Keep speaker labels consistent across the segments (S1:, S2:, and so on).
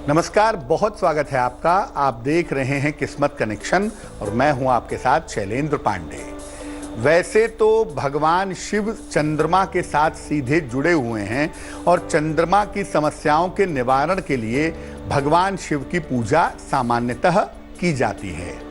S1: नमस्कार, बहुत स्वागत है आपका। आप देख रहे हैं किस्मत कनेक्शन और मैं हूं आपके साथ शैलेंद्र पांडे। वैसे तो भगवान शिव चंद्रमा के साथ सीधे जुड़े हुए हैं और चंद्रमा की समस्याओं के निवारण के लिए भगवान शिव की पूजा सामान्यतः की जाती है।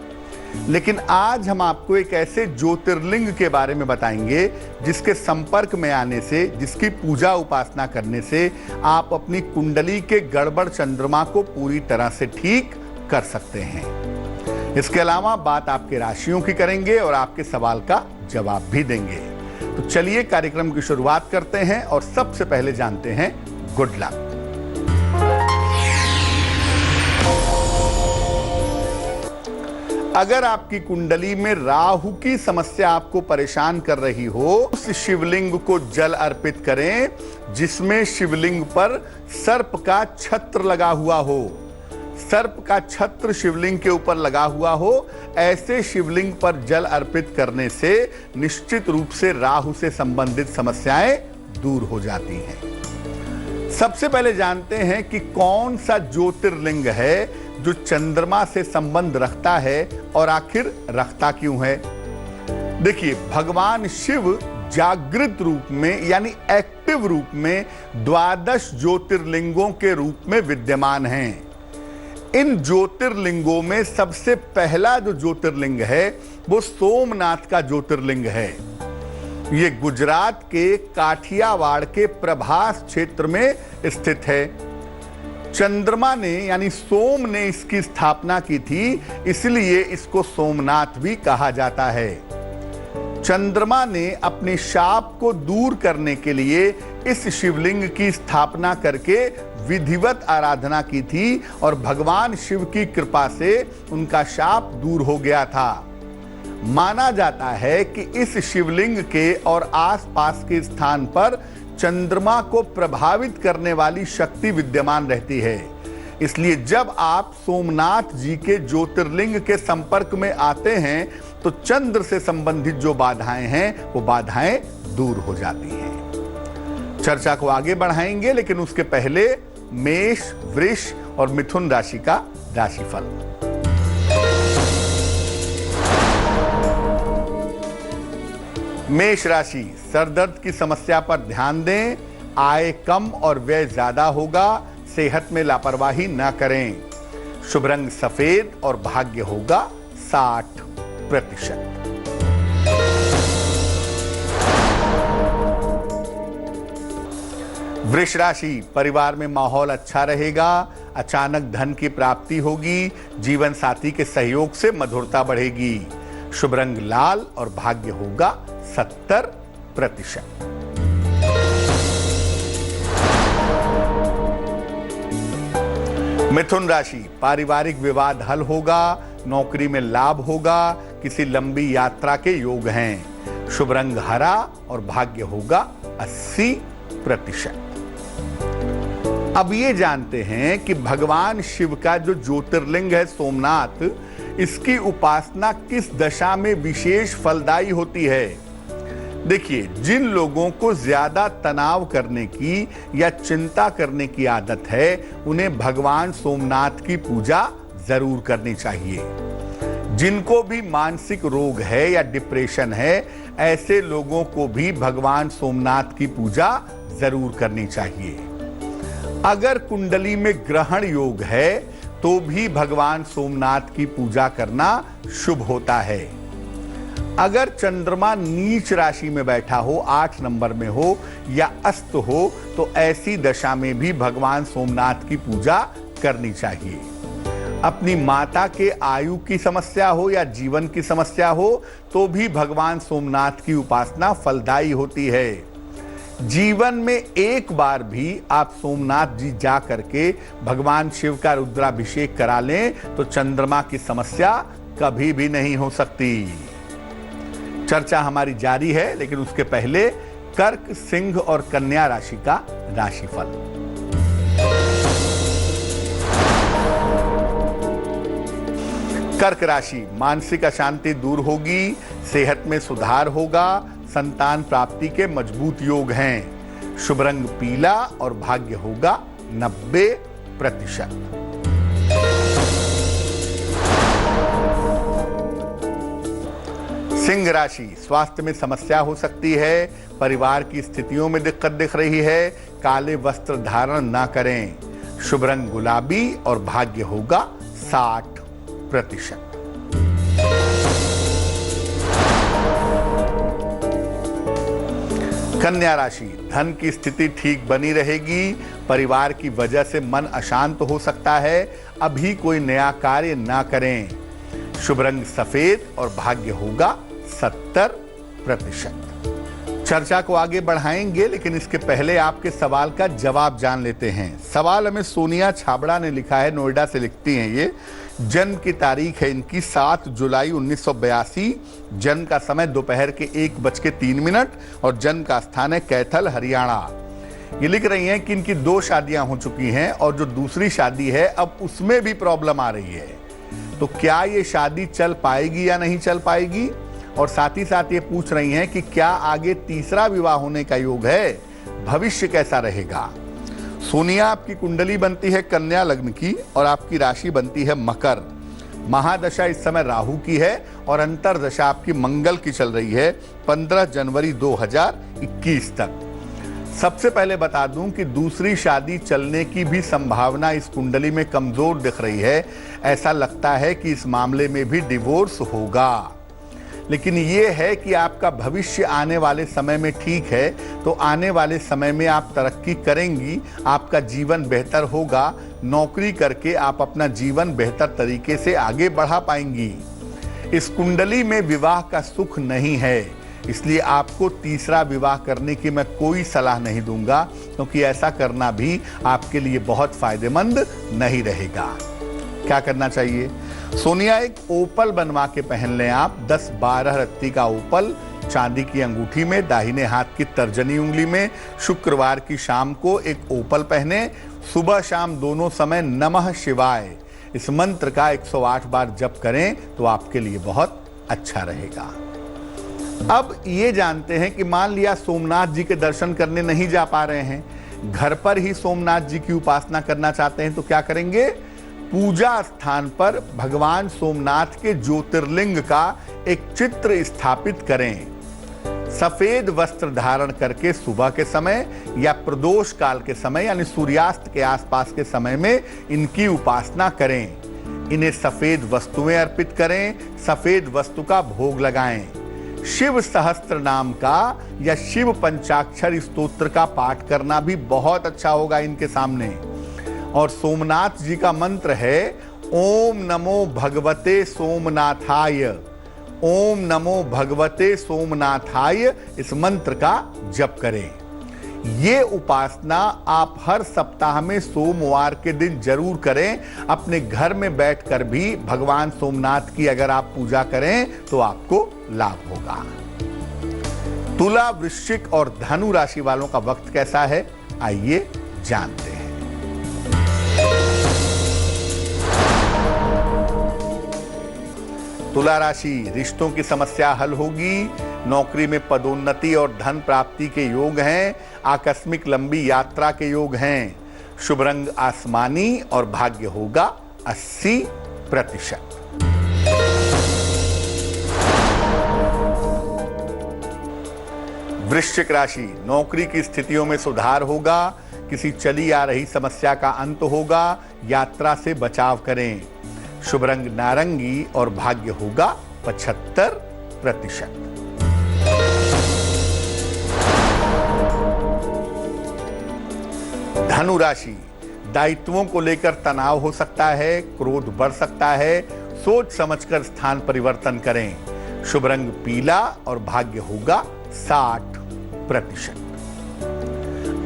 S1: लेकिन आज हम आपको एक ऐसे ज्योतिर्लिंग के बारे में बताएंगे जिसके संपर्क में आने से, जिसकी पूजा उपासना करने से आप अपनी कुंडली के गड़बड़ चंद्रमा को पूरी तरह से ठीक कर सकते हैं। इसके अलावा बात आपके राशियों की करेंगे और आपके सवाल का जवाब भी देंगे। तो चलिए कार्यक्रम की शुरुआत करते हैं और सबसे पहले जानते हैं गुड लक। अगर आपकी कुंडली में राहु की समस्या आपको परेशान कर रही हो, उस शिवलिंग को जल अर्पित करें जिसमें शिवलिंग पर सर्प का छत्र लगा हुआ हो। सर्प का छत्र शिवलिंग के ऊपर लगा हुआ हो, ऐसे शिवलिंग पर जल अर्पित करने से निश्चित रूप से राहु से संबंधित समस्याएं दूर हो जाती हैं। सबसे पहले जानते हैं कि कौन सा ज्योतिर्लिंग है जो चंद्रमा से संबंध रखता है और आखिर रखता क्यों है। देखिए, भगवान शिव जागृत रूप में यानी एक्टिव रूप में 12 ज्योतिर्लिंगों के रूप में विद्यमान हैं। इन ज्योतिर्लिंगों में सबसे पहला जो ज्योतिर्लिंग है वो सोमनाथ का ज्योतिर्लिंग है। ये गुजरात के काठियावाड़ के प्रभास क्षेत्र में स्थित है। चंद्रमा ने यानी सोम ने इसकी स्थापना की थी, इसलिए इसको सोमनाथ भी कहा जाता है। चंद्रमा ने अपने शाप को दूर करने के लिए इस शिवलिंग की स्थापना करके विधिवत आराधना की थी और भगवान शिव की कृपा से उनका शाप दूर हो गया था। माना जाता है कि इस शिवलिंग के और आसपास के स्थान पर चंद्रमा को प्रभावित करने वाली शक्ति विद्यमान रहती है। इसलिए जब आप सोमनाथ जी के ज्योतिर्लिंग के संपर्क में आते हैं तो चंद्र से संबंधित जो बाधाएं हैं वो बाधाएं दूर हो जाती हैं। चर्चा को आगे बढ़ाएंगे, लेकिन उसके पहले मेष, वृष और मिथुन राशि का राशिफल। मेष राशि, सरदर्द की समस्या पर ध्यान दें। आय कम और व्यय ज्यादा होगा। सेहत में लापरवाही न करें। शुभ रंग सफेद और भाग्य होगा 60%। वृष राशि, परिवार में माहौल अच्छा रहेगा। अचानक धन की प्राप्ति होगी। जीवन साथी के सहयोग से मधुरता बढ़ेगी। शुभ रंग लाल और भाग्य होगा 70%। मिथुन राशि, पारिवारिक विवाद हल होगा। नौकरी में लाभ होगा। किसी लंबी यात्रा के योग हैं। शुभ रंग हरा और भाग्य होगा 80%। अब ये जानते हैं कि भगवान शिव का जो ज्योतिर्लिंग है सोमनाथ, इसकी उपासना किस दशा में विशेष फलदायी होती है। देखिए, जिन लोगों को ज्यादा तनाव करने की या चिंता करने की आदत है, उन्हें भगवान सोमनाथ की पूजा जरूर करनी चाहिए। जिनको भी मानसिक रोग है या डिप्रेशन है, ऐसे लोगों को भी भगवान सोमनाथ की पूजा जरूर करनी चाहिए। अगर कुंडली में ग्रहण योग है तो भी भगवान सोमनाथ की पूजा करना शुभ होता है। अगर चंद्रमा नीच राशि में बैठा हो, 8 नंबर में हो या अस्त हो, तो ऐसी दशा में भी भगवान सोमनाथ की पूजा करनी चाहिए। अपनी माता के आयु की समस्या हो या जीवन की समस्या हो, तो भी भगवान सोमनाथ की उपासना फलदायी होती है। जीवन में एक बार भी आप सोमनाथ जी जा करके भगवान शिव का रुद्राभिषेक करा लें तो चंद्रमा की समस्या कभी भी नहीं हो सकती। चर्चा हमारी जारी है, लेकिन उसके पहले कर्क, सिंह और कन्या राशि का राशिफल। कर्क राशि, मानसिक अशांति दूर होगी। सेहत में सुधार होगा। संतान प्राप्ति के मजबूत योग हैं। शुभ रंग पीला और भाग्य होगा 90%। सिंह राशि, स्वास्थ्य में समस्या हो सकती है, परिवार की स्थितियों में दिक्कत दिख रही है, काले वस्त्र धारण ना करें। शुभ रंग गुलाबी और भाग्य होगा 60%। कन्या राशि, धन की स्थिति ठीक बनी रहेगी, परिवार की वजह से मन अशांत हो सकता है, अभी कोई नया कार्य ना करें। शुभ रंग सफेद और भाग्य होगा 70%। चर्चा को आगे बढ़ाएंगे, लेकिन इसके पहले आपके सवाल का जवाब जान लेते हैं। सवाल हमें सोनिया छाबड़ा ने लिखा है, नोएडा से लिखती हैं ये। जन्म की तारीख है इनकी 7 जुलाई 1982, जन्म का समय दोपहर के 1:03 और जन्म का स्थान है कैथल, हरियाणा। ये लिख रही हैं कि इनकी 2 शादियां हो चुकी हैं और जो दूसरी शादी है अब उसमें भी प्रॉब्लम आ रही है। तो क्या ये शादी चल पाएगी या नहीं चल पाएगी? और साथ ही साथ ये पूछ रही हैं कि क्या आगे तीसरा विवाह होने का योग है, भविष्य कैसा रहेगा। सोनिया, आपकी कुंडली बनती है कन्या लग्न की और आपकी राशि बनती है मकर। महादशा इस समय राहु की है और अंतरदशा आपकी मंगल की चल रही है 15 जनवरी 2021 तक। सबसे पहले बता दूं कि दूसरी शादी चलने की भी संभावना इस कुंडली में कमजोर दिख रही है। ऐसा लगता है कि इस मामले में भी डिवोर्स होगा, लेकिन ये है कि आपका भविष्य आने वाले समय में ठीक है, तो आने वाले समय में आप तरक्की करेंगी, आपका जीवन बेहतर होगा, नौकरी करके आप अपना जीवन बेहतर तरीके से आगे बढ़ा पाएंगी। इस कुंडली में विवाह का सुख नहीं है, इसलिए आपको तीसरा विवाह करने की मैं कोई सलाह नहीं दूंगा, क्योंकि ऐसा करना भी आपके लिए बहुत फायदेमंद नहीं रहेगा। क्या करना चाहिए? सोनिया, एक ओपल बनवा के पहन लें आप, 10-12 रत्ती का ओपल चांदी की अंगूठी में, दाहिने हाथ की तर्जनी उंगली में। शुक्रवार की शाम को एक ओपल पहने, सुबह शाम दोनों समय नमः शिवाय इस मंत्र का 108 बार जप करें तो आपके लिए बहुत अच्छा रहेगा। अब ये जानते हैं कि मान लिया सोमनाथ जी के दर्शन करने नहीं जा पा रहे हैं, घर पर ही सोमनाथ जी की उपासना करना चाहते हैं, तो क्या करेंगे? पूजा स्थान पर भगवान सोमनाथ के ज्योतिर्लिंग का एक चित्र स्थापित करें। सफेद वस्त्र धारण करके सुबह के समय या प्रदोष काल के समय यानी सूर्यास्त के आसपास के समय में इनकी उपासना करें। इन्हें सफेद वस्तुएं अर्पित करें, सफेद वस्तु का भोग लगाएं। शिव सहस्त्र नाम का या शिव पंचाक्षर स्तोत्र का पाठ करना भी बहुत अच्छा होगा इनके सामने। और सोमनाथ जी का मंत्र है ओम नमो भगवते सोमनाथाय, ओम नमो भगवते सोमनाथाय, इस मंत्र का जप करें। ये उपासना आप हर सप्ताह में सोमवार के दिन जरूर करें। अपने घर में बैठकर भी भगवान सोमनाथ की अगर आप पूजा करें तो आपको लाभ होगा। तुला, वृश्चिक और धनु राशि वालों का वक्त कैसा है, आइए जानते हैं। तुला राशि, रिश्तों की समस्या हल होगी, नौकरी में पदोन्नति और धन प्राप्ति के योग हैं, आकस्मिक लंबी यात्रा के योग हैं। शुभ रंग आसमानी और भाग्य होगा 80%। वृश्चिक राशि, नौकरी की स्थितियों में सुधार होगा, किसी चली आ रही समस्या का अंत होगा, यात्रा से बचाव करें। शुभ रंग नारंगी और भाग्य होगा 75%। धनु राशि, दायित्वों को लेकर तनाव हो सकता है, क्रोध बढ़ सकता है, सोच समझकर स्थान परिवर्तन करें। शुभ रंग पीला और भाग्य होगा 60%।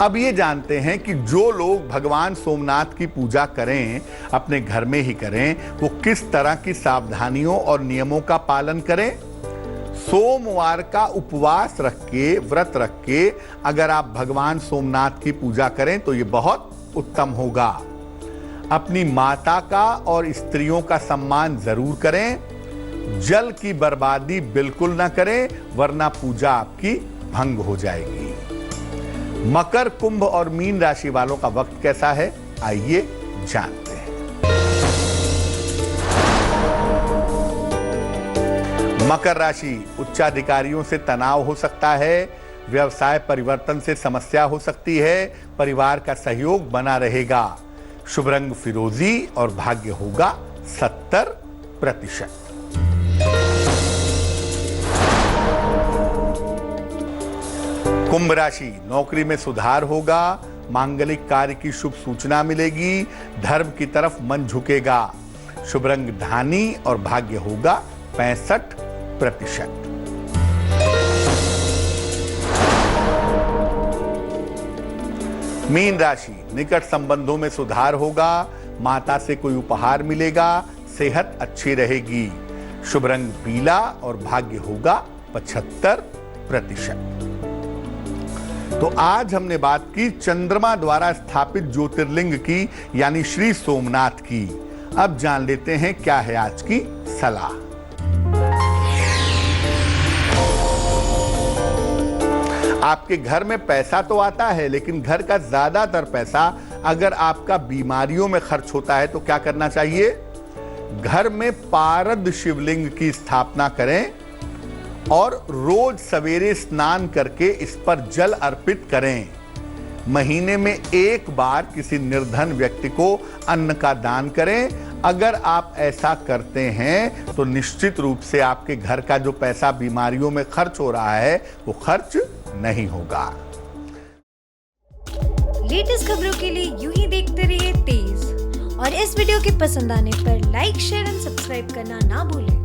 S1: अब ये जानते हैं कि जो लोग भगवान सोमनाथ की पूजा करें, अपने घर में ही करें, वो किस तरह की सावधानियों और नियमों का पालन करें। सोमवार का उपवास रख के, व्रत रख के अगर आप भगवान सोमनाथ की पूजा करें तो ये बहुत उत्तम होगा। अपनी माता का और स्त्रियों का सम्मान जरूर करें। जल की बर्बादी बिल्कुल ना करें, वरना पूजा आपकी भंग हो जाएगी। मकर, कुंभ और मीन राशि वालों का वक्त कैसा है, आइए जानते हैं। मकर राशि, उच्चाधिकारियों से तनाव हो सकता है, व्यवसाय परिवर्तन से समस्या हो सकती है, परिवार का सहयोग बना रहेगा। शुभ रंग फिरोजी और भाग्य होगा 70%। कुंभ राशि, नौकरी में सुधार होगा, मांगलिक कार्य की शुभ सूचना मिलेगी, धर्म की तरफ मन झुकेगा। शुभ रंग धानी और भाग्य होगा 65%। मीन राशि, निकट संबंधों में सुधार होगा, माता से कोई उपहार मिलेगा, सेहत अच्छी रहेगी। शुभ रंग पीला और भाग्य होगा 75%। तो आज हमने बात की चंद्रमा द्वारा स्थापित ज्योतिर्लिंग की, यानी श्री सोमनाथ की। अब जान लेते हैं क्या है आज की सलाह। आपके घर में पैसा तो आता है, लेकिन घर का ज्यादातर पैसा अगर आपका बीमारियों में खर्च होता है तो क्या करना चाहिए? घर में पारद शिवलिंग की स्थापना करें और रोज सवेरे स्नान करके इस पर जल अर्पित करें। महीने में एक बार किसी निर्धन व्यक्ति को अन्न का दान करें। अगर आप ऐसा करते हैं तो निश्चित रूप से आपके घर का जो पैसा बीमारियों में खर्च हो रहा है वो खर्च नहीं होगा।
S2: लेटेस्ट खबरों के लिए यूं ही देखते रहिए तेज, और इस वीडियो के पसंद आने पर लाइक, शेयर एंड सब्सक्राइब करना ना भूलें।